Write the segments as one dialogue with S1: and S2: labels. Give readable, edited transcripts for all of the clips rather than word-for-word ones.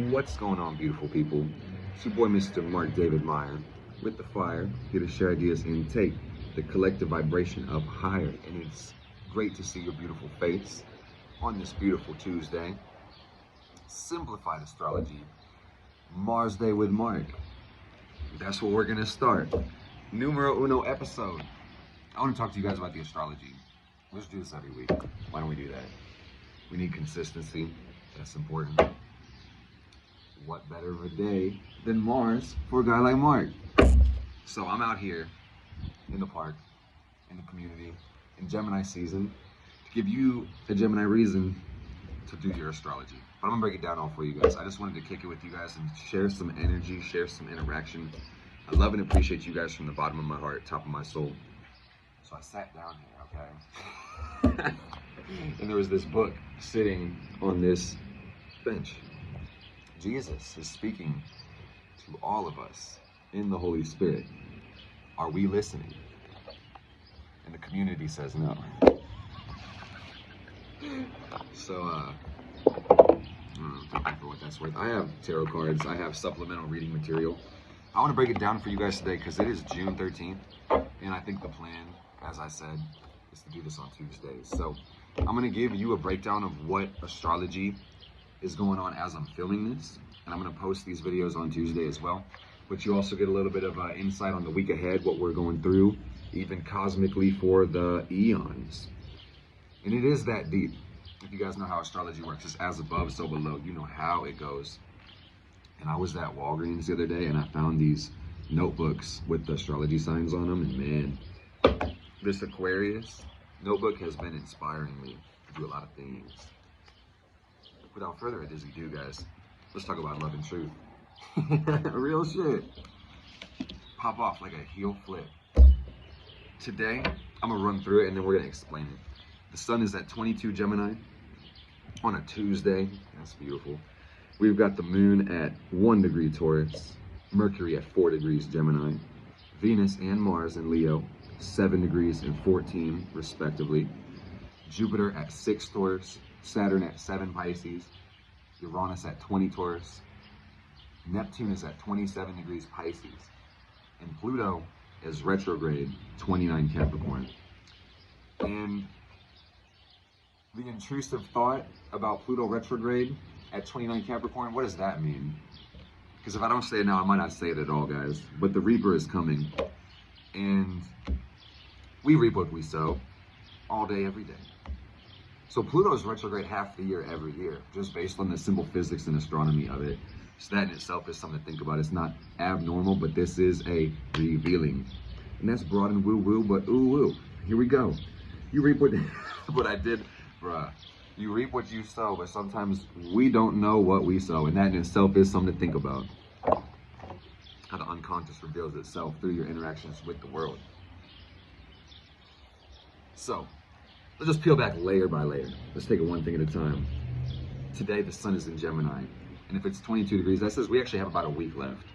S1: What's going on, beautiful people? It's your boy, Mr. Mark David Meyer, with the fire, here to share ideas and take the collective vibration up higher. And it's great to see your beautiful face on this beautiful Tuesday. Simplified astrology, Mars Day with Mark. That's what we're gonna start. Numero uno episode. I want to talk to you guys about the astrology. Let's do this every week. Why don't we do that? We need consistency. That's important. What better of a day than Mars for a guy like Mark? So I'm out here in the park, in the community, in Gemini season, to give you a Gemini reason to do your astrology. But I'm gonna break it down all for you guys. I just wanted to kick it with you guys and share some energy, share some interaction. I love and appreciate you guys from the bottom of my heart, top of my soul. So I sat down here, okay? And there was this book sitting on this bench. Jesus is speaking to all of us in the Holy Spirit. Are we listening? And the community says no. So, take that for what that's worth. I have tarot cards. I have supplemental reading material. I want to break it down for you guys today because it is June 13th. And I think the plan, as I said, is to do this on Tuesdays. So I'm going to give you a breakdown of what astrology is going on as I'm filming this, and I'm going to post these videos on Tuesday as well, but you also get a little bit of insight on the week ahead, what we're going through, even cosmically for the eons. And it is that deep. If you guys know how astrology works, it's as above, so below. You know how it goes. And I was at Walgreens the other day, and I found these notebooks with the astrology signs on them, and man, this Aquarius notebook has been inspiring me to do a lot of things. Without further ado, guys, let's talk about love and truth. Real shit. Pop off like a heel flip. Today, I'm gonna run through it and then we're gonna explain it. The sun is at 22 Gemini on a Tuesday. That's beautiful. We've got the moon at 1 degree Taurus, Mercury at 4 degrees Gemini, Venus and Mars in Leo, 7 degrees and 14 respectively, Jupiter at 6 Taurus, Saturn at 7 Pisces, Uranus at 20 Taurus, Neptune is at 27 degrees Pisces, and Pluto is retrograde 29 Capricorn. And the intrusive thought about Pluto retrograde at 29 Capricorn, what does that mean? Because if I don't say it now, I might not say it at all, guys. But the Reaper is coming, and we reap what we sow all day, every day. So Pluto is retrograde half the year, every year, just based on the simple physics and astronomy of it. So that in itself is something to think about. It's not abnormal, but this is a revealing. And that's broad and woo-woo, but ooh-woo. Here we go. You reap what I did, bruh. You reap what you sow, but sometimes we don't know what we sow. And that in itself is something to think about. How the unconscious reveals itself through your interactions with the world. So, let's just peel back layer by layer. Let's take it one thing at a time. Today, the sun is in Gemini. And if it's 22 degrees, that says we actually have about a week left.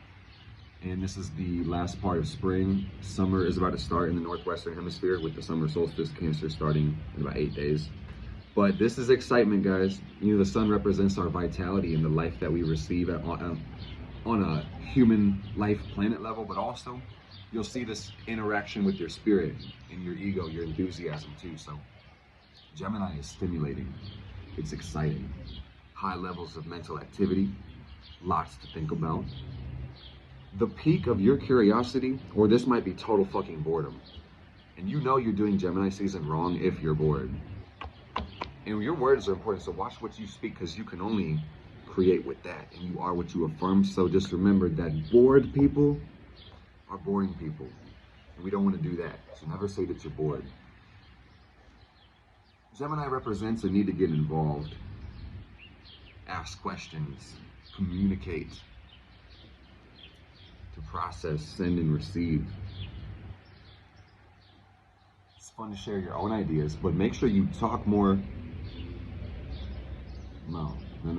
S1: And this is the last part of spring. Summer is about to start in the northwestern hemisphere with the summer solstice, Cancer, starting in about 8 days. But this is excitement, guys. You know, the sun represents our vitality and the life that we receive on a human life planet level, but also you'll see this interaction with your spirit and your ego, your enthusiasm too. So Gemini is stimulating. It's exciting. High levels of mental activity, lots to think about. The peak of your curiosity, or this might be total fucking boredom. And you know you're doing Gemini season wrong if you're bored. And your words are important, so watch what you speak because you can only create with that, and you are what you affirm. So just remember that bored people are boring people. And we don't want to do that. So never say that you're bored. Gemini represents a need to get involved, ask questions, communicate, to process, send, and receive. It's fun to share your own ideas, but make sure you talk more. No. We're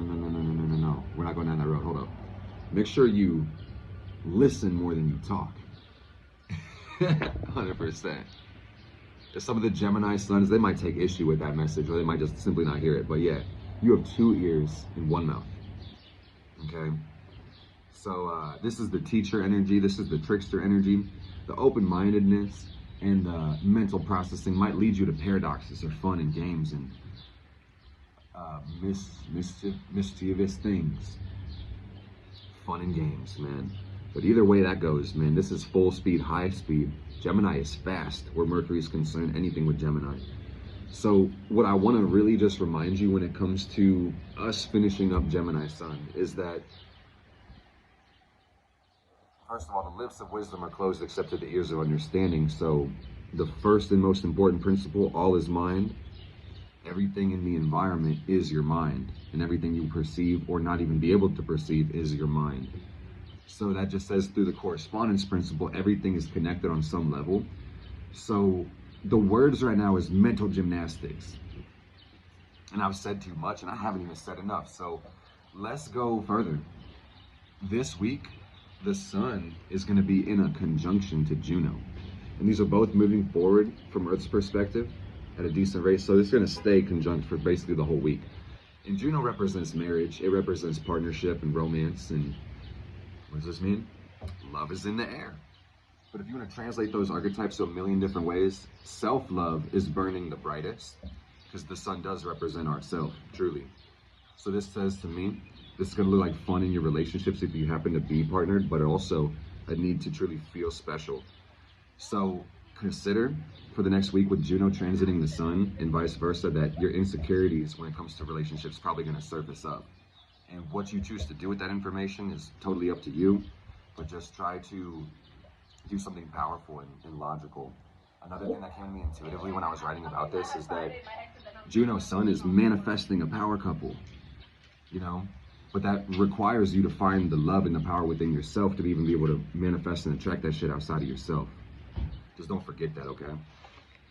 S1: not going down that road. Hold up. Make sure you listen more than you talk. 100%. Some of the Gemini suns, they might take issue with that message, or they might just simply not hear it. But yeah, you have 2 ears and 1 mouth. Okay. So this is the teacher energy. This is the trickster energy. The open-mindedness and the mental processing might lead you to paradoxes or fun and games and mischievous things. Fun and games, man. But either way that goes, man, this is full speed, high speed. Gemini is fast where Mercury is concerned, anything with Gemini. So what I want to really just remind you when it comes to us finishing up Gemini Sun is that, first of all, the lips of wisdom are closed except to the ears of understanding. So the first and most important principle, all is mind. Everything in the environment is your mind, and everything you perceive or not even be able to perceive is your mind. So that just says through the correspondence principle, everything is connected on some level. So the words right now is mental gymnastics. And I've said too much and I haven't even said enough. So let's go further. This week, the sun is going to be in a conjunction to Juno. And these are both moving forward from Earth's perspective at a decent rate. So it's going to stay conjunct for basically the whole week. And Juno represents marriage. It represents partnership and romance. And what does this mean? Love is in the air. But if you want to translate those archetypes to a million different ways, self-love is burning the brightest because the sun does represent ourself, truly. So this says to me, this is going to look like fun in your relationships if you happen to be partnered, but also a need to truly feel special. So consider for the next week with Juno transiting the sun and vice versa that your insecurities when it comes to relationships probably going to surface up. And what you choose to do with that information is totally up to you, but just try to do something powerful and logical. Another thing that came to me intuitively when I was writing about this is that Juno's sun is manifesting a power couple, you know, but that requires you to find the love and the power within yourself to even be able to manifest and attract that shit outside of yourself. Just don't forget that, okay?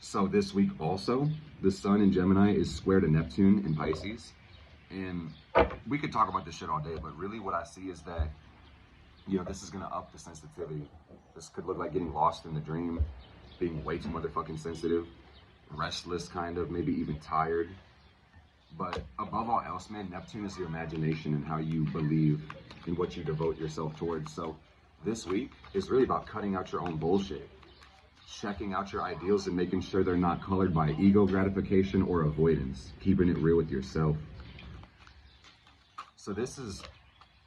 S1: So this week also, the sun in Gemini is square to Neptune in Pisces. And we could talk about this shit all day, but really what I see is that, you know, this is going to up the sensitivity. This could look like getting lost in the dream, being way too motherfucking sensitive, restless kind of, maybe even tired. But above all else, man, Neptune is your imagination and how you believe in what you devote yourself towards. So this week is really about cutting out your own bullshit, checking out your ideals and making sure they're not colored by ego gratification or avoidance, keeping it real with yourself. So this is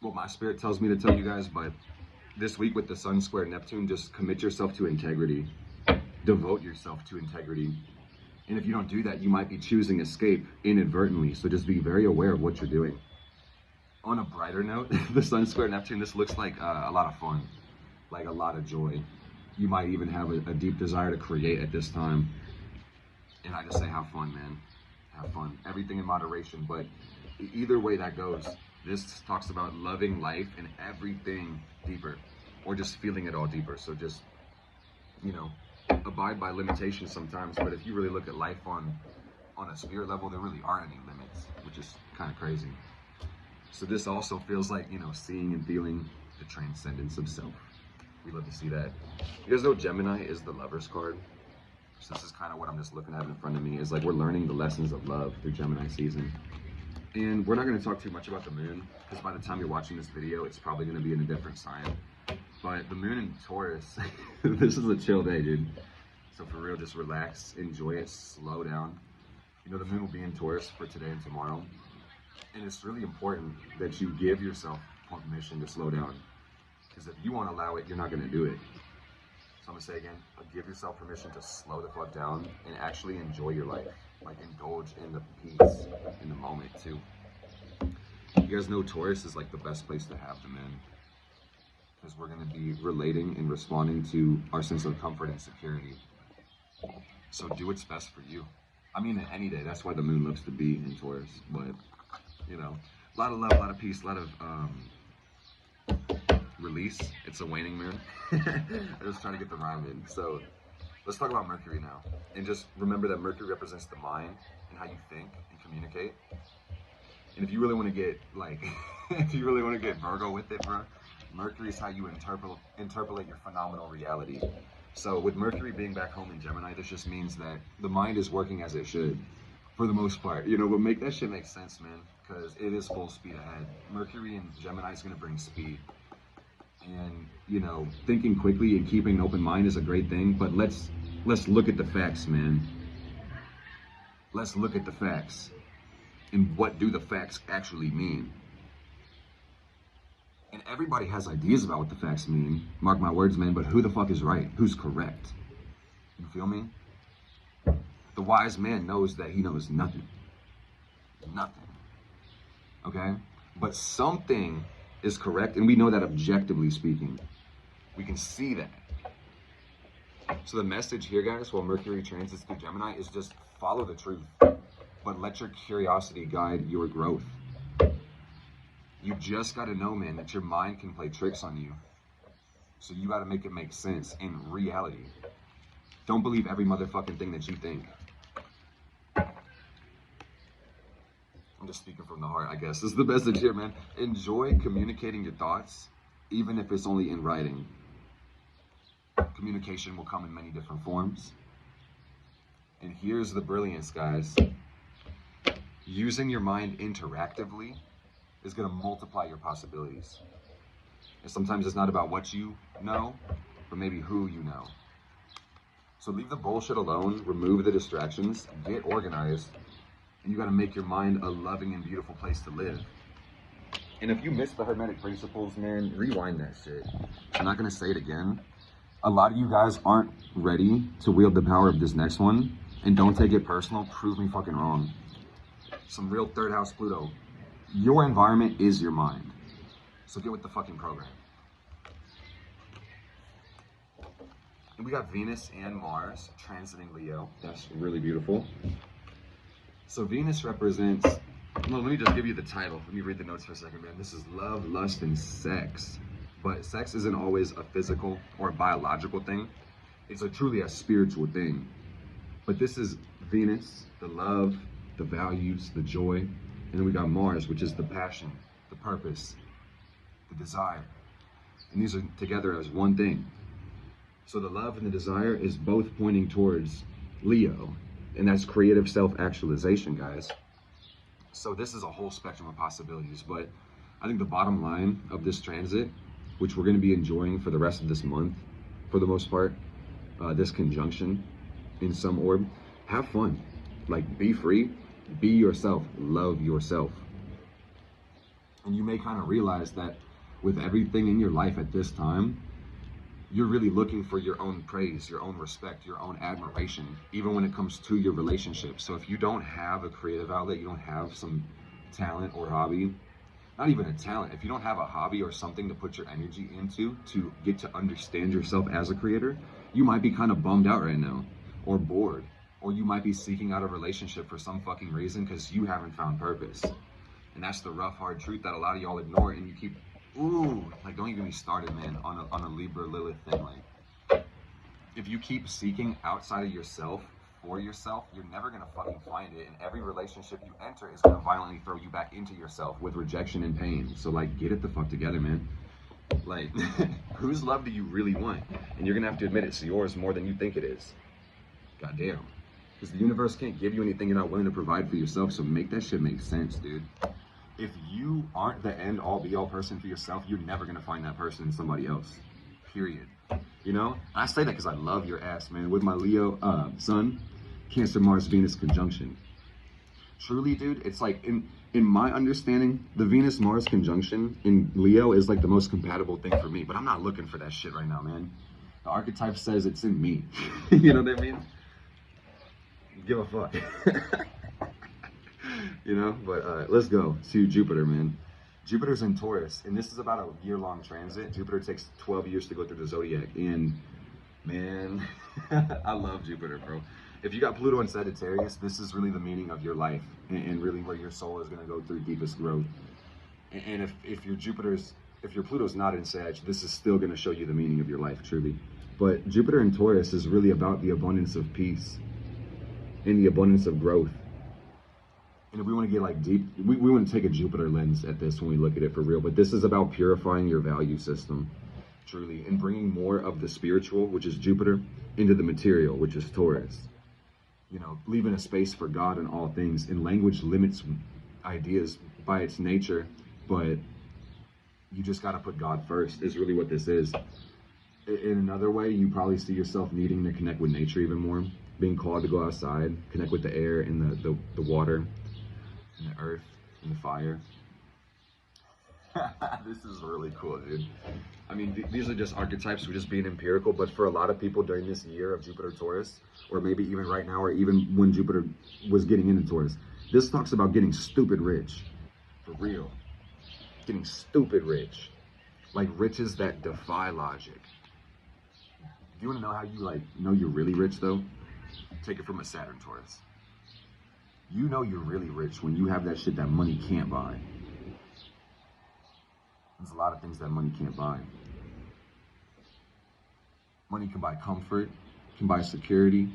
S1: what my spirit tells me to tell you guys, but this week with the sun square Neptune, just commit yourself to integrity, devote yourself to integrity. And if you don't do that, you might be choosing escape inadvertently. So just be very aware of what you're doing. On a brighter note, the sun square Neptune, this looks like a lot of fun, like a lot of joy. You might even have a deep desire to create at this time. And I just say, have fun, man. Have fun. Everything in moderation. But either way that goes, this talks about loving life and everything deeper, or just feeling it all deeper. So just, you know, abide by limitations sometimes. But if you really look at life on a spirit level, there really aren't any limits, which is kind of crazy. So this also feels like, you know, seeing and feeling the transcendence of self. We love to see that. You guys know Gemini is the Lover's card. So this is kind of what I'm just looking at in front of me, is like we're learning the lessons of love through Gemini season. And we're not going to talk too much about the moon, because by the time you're watching this video, it's probably going to be in a different sign. But the moon in Taurus, this is a chill day, dude. So for real, just relax, enjoy it, slow down. You know, the moon will be in Taurus for today and tomorrow. And it's really important that you give yourself permission to slow down. Because if you won't allow it, you're not going to do it. So I'm going to say again, give yourself permission to slow the fuck down and actually enjoy your life. Like indulge in the peace in the moment too. You guys know Taurus is like the best place to have them in, because we're going to be relating and responding to our sense of comfort and security. So do what's best for you. I mean, any day. That's why the moon looks to be in Taurus. But, you know, a lot of love, a lot of peace, a lot of release. It's a waning moon. I just trying to get the rhyme in. So let's talk about Mercury now. And just remember that Mercury represents the mind and how you think and communicate. And if you really want to get, like, if you really want to get Virgo with it, bro, Mercury is how you interpolate your phenomenal reality. So with Mercury being back home in Gemini, this just means that the mind is working as it should, for the most part. You know, but make that shit make sense, man. because it is full speed ahead. Mercury and Gemini is going to bring speed. And, you know, thinking quickly and keeping an open mind is a great thing, but let's look at the facts, man. Let's look at the facts. And what do the facts actually mean? And everybody has ideas about what the facts mean. Mark my words, man, but who the fuck is right? Who's correct? You feel me? The wise man knows that he knows nothing. Nothing. Okay? But something is correct, and we know that objectively speaking. We can see that. So the message here, guys, while Mercury transits through Gemini is just follow the truth, but let your curiosity guide your growth. You just got to know, man, that your mind can play tricks on you. So you got to make it make sense in reality. Don't believe every motherfucking thing that you think. I'm just speaking from the heart, I guess. This is the message here, man. Enjoy communicating your thoughts, even if it's only in writing. Communication will come in many different forms. And here's the brilliance, guys. Using your mind interactively is going to multiply your possibilities. And sometimes it's not about what you know, but maybe who you know. So leave the bullshit alone, remove the distractions, get organized, and you got to make your mind a loving and beautiful place to live. And if you miss the Hermetic principles, man, rewind that shit. I'm not going to say it again. A lot of you guys aren't ready to wield the power of this next one, and don't take it personal. Prove me fucking wrong. Some real third house Pluto. Your environment is your mind. So get with the fucking program. And we got Venus and Mars transiting Leo. That's really beautiful. So Venus represents, well, let me just give you the title. Let me read the notes for a second, man. This is love, lust, and sex. But sex isn't always a physical or a biological thing. It's truly a spiritual thing. But this is Venus, the love, the values, the joy. And then we got Mars, which is the passion, the purpose, the desire. And these are together as one thing. So the love and the desire is both pointing towards Leo. And that's creative self-actualization, guys. So this is a whole spectrum of possibilities. But I think the bottom line of this transit, which we're going to be enjoying for the rest of this month, for the most part, this conjunction in some orb, have fun. Like, be free, be yourself, love yourself. And you may kind of realize that with everything in your life at this time, you're really looking for your own praise, your own respect, your own admiration, even when it comes to your relationship. So if you don't have a creative outlet, you don't have some talent or hobby, not even a talent, if you don't have a hobby or something to put your energy into to get to understand yourself as a creator, you might be kind of bummed out right now, or bored, or you might be seeking out a relationship for some fucking reason because you haven't found purpose. And that's the rough, hard truth that a lot of y'all ignore, and you keep, like, don't even get me started, man, on a Libra Lilith thing. Like, if you keep seeking outside of yourself for yourself, you're never gonna fucking find it, and every relationship you enter is gonna violently throw you back into yourself with rejection and pain. So, like, get it the fuck together, man. Like, whose love do you really want? And you're gonna have to admit it's yours more than you think it is. Goddamn. Because the universe can't give you anything you're not willing to provide for yourself, so make that shit make sense, dude. If you aren't the end all be all person for yourself, you're never gonna find that person in somebody else. Period. You know? And I say that because I love your ass, man. With my Leo sun, Cancer Mars Venus conjunction. Truly, dude, it's like in my understanding, the Venus Mars conjunction in Leo is like the most compatible thing for me. But I'm not looking for that shit right now, man. The archetype says it's in me. You know what I mean? Give a fuck. You know, but let's go to Jupiter, man. Jupiter's in Taurus, and this is about a year-long transit. Jupiter takes 12 years to go through the zodiac, and man, I love Jupiter, bro. If you got Pluto and Sagittarius, this is really the meaning of your life, and really where your soul is going to go through deepest growth. And if your Pluto's not in Sag, this is still going to show you the meaning of your life, truly. But Jupiter in Taurus is really about the abundance of peace and the abundance of growth. And if we want to get like deep, we want to take a Jupiter lens at this when we look at it for real. But this is about purifying your value system, truly, and bringing more of the spiritual, which is Jupiter, into the material, which is Taurus. You know, leaving a space for God in all things. And language limits ideas by its nature, but you just got to put God first is really what this is. In another way, you probably see yourself needing to connect with nature even more, being called to go outside, connect with the air and the water and the earth and the fire. This is really cool, dude. I mean, these are just archetypes, we're just being empirical, but for a lot of people during this year of Jupiter Taurus, or maybe even right now, or even when Jupiter was getting into Taurus, this talks about getting stupid rich. For real. Getting stupid rich. Like riches that defy logic. Do you want to know how you know you're really rich though? Take it from a Saturn Taurus. You know you're really rich when you have that shit that money can't buy. There's a lot of things that money can't buy. Money can buy comfort, can buy security,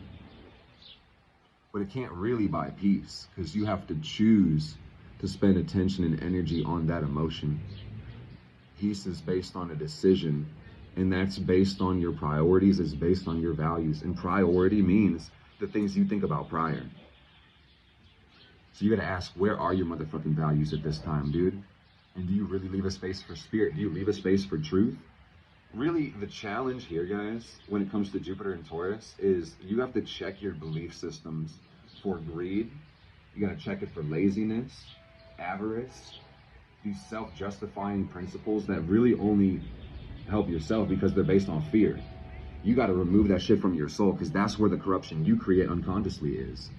S1: but it can't really buy peace because you have to choose to spend attention and energy on that emotion. Peace is based on a decision, and that's based on your priorities, it's based on your values, and priority means the things you think about prior. So you gotta ask, where are your motherfucking values at this time, dude? And do you really leave a space for spirit? Do you leave a space for truth? Really, the challenge here, guys, when it comes to Jupiter and Taurus, is you have to check your belief systems for greed. You gotta check it for laziness, avarice, these self-justifying principles that really only help yourself because they're based on fear. You gotta remove that shit from your soul because that's where the corruption you create unconsciously is.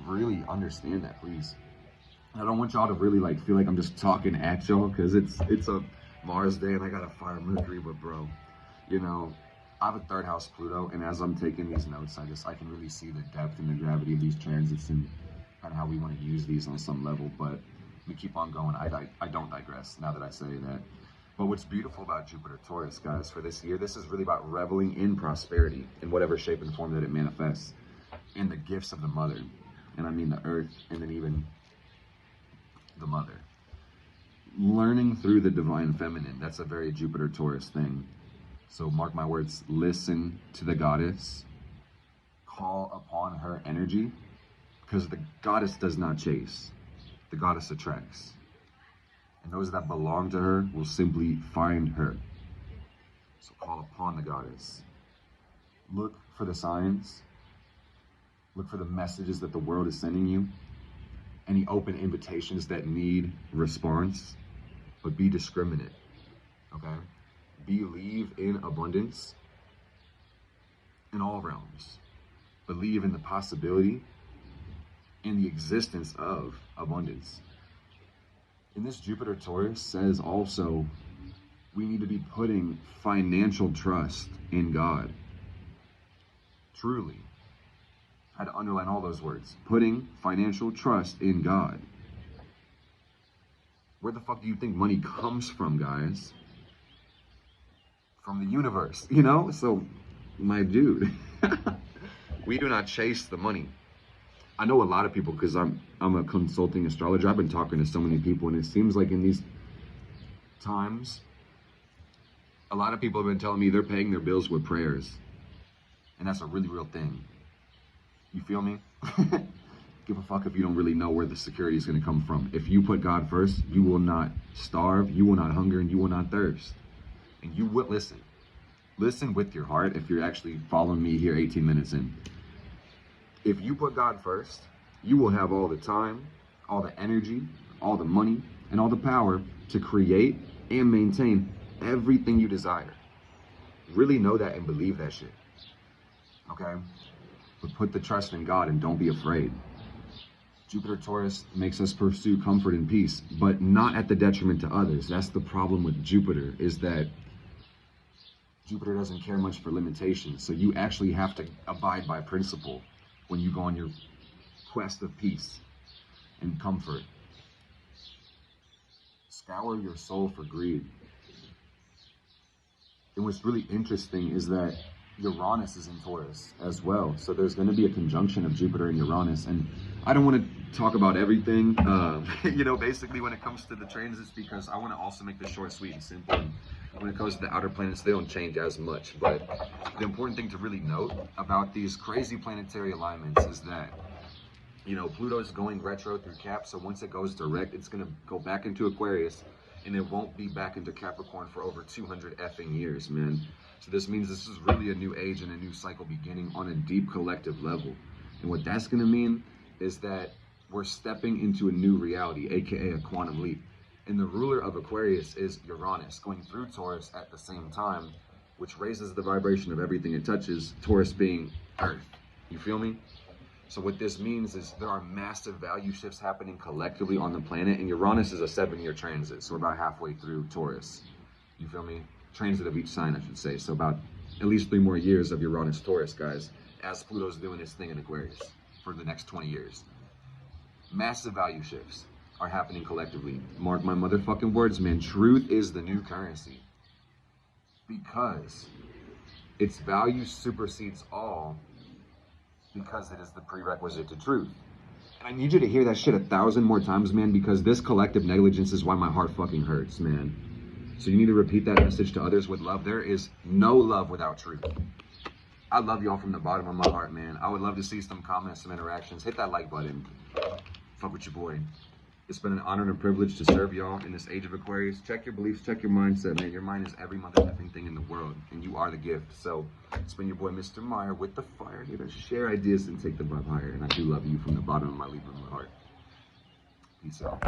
S1: Really understand that, please. I don't want y'all to really feel like I'm just talking at y'all because it's a Mars day and I got a fire Mercury, but bro, you know, I have a third house Pluto, and as I'm taking these notes, I can really see the depth and the gravity of these transits and kind of how we want to use these on some level. But we keep on going. I don't digress now that I say that. But what's beautiful about Jupiter Taurus, guys, for this year, this is really about reveling in prosperity in whatever shape and form that it manifests, in the gifts of the mother, and I mean the earth, and then even the mother. Learning through the divine feminine, that's a very Jupiter Taurus thing. So mark my words, listen to the goddess, call upon her energy, because the goddess does not chase, the goddess attracts. And those that belong to her will simply find her. So call upon the goddess. Look for the signs, look for the messages that the world is sending you, any open invitations that need response, but be discriminate, okay? Believe in abundance in all realms. Believe in the possibility and the existence of abundance. And this Jupiter Taurus says also, we need to be putting financial trust in God. Truly. I had to underline all those words. Putting financial trust in God. Where the fuck do you think money comes from, guys? From the universe, you know? So, my dude, we do not chase the money. I know a lot of people, because I'm a consulting astrologer. I've been talking to so many people, and it seems like in these times, a lot of people have been telling me they're paying their bills with prayers. And that's a really real thing. You feel me? Give a fuck if you don't really know where the security is going to come from. If you put God first, you will not starve, you will not hunger, and you will not thirst. And you will listen. Listen with your heart if you're actually following me here 18 minutes in. If you put God first, you will have all the time, all the energy, all the money, and all the power to create and maintain everything you desire. Really know that and believe that shit. Okay? But put the trust in God and don't be afraid. Jupiter Taurus makes us pursue comfort and peace, but not at the detriment to others. That's the problem with Jupiter, is that Jupiter doesn't care much for limitations. So you actually have to abide by principle when you go on your quest of peace and comfort. Scour your soul for greed. And what's really interesting is that Uranus is in Taurus as well. So there's going to be a conjunction of Jupiter and Uranus. And I don't want to talk about everything, basically when it comes to the transits, because I want to also make this short, sweet, and simple. And when it comes to the outer planets, they don't change as much. But the important thing to really note about these crazy planetary alignments is that You know, Pluto's going retro through Cap, so once it goes direct, it's going to go back into Aquarius, and it won't be back into Capricorn for over 200 effing years, man. So this means this is really a new age and a new cycle beginning on a deep collective level. And what that's going to mean is that we're stepping into a new reality, aka a quantum leap. And the ruler of Aquarius is Uranus, going through Taurus at the same time, which raises the vibration of everything it touches, Taurus being Earth. You feel me? So what this means is there are massive value shifts happening collectively on the planet, and Uranus is a 7-year transit, so we're about halfway through Taurus. You feel me? Transit of each sign, I should say. So about at least 3 more years of Uranus Taurus, guys, as Pluto's doing its thing in Aquarius for the next 20 years. Massive value shifts are happening collectively. Mark my motherfucking words, man. Truth is the new currency. Because its value supersedes all, because it is the prerequisite to truth. And I need you to hear that shit 1,000 more times, man, because this collective negligence is why my heart fucking hurts, man. So you need to repeat that message to others with love. There is no love without truth. I love y'all from the bottom of my heart, man. I would love to see some comments, some interactions. Hit that like button. Fuck with your boy. It's been an honor and a privilege to serve y'all in this age of Aquarius. Check your beliefs, check your mindset, man. Your mind is every motherfucking thing in the world, and you are the gift. So it's been your boy, Mr. Meyer, with the fire, here to share ideas and take the vibe higher. And I do love you from the bottom of my Libra heart. Peace out.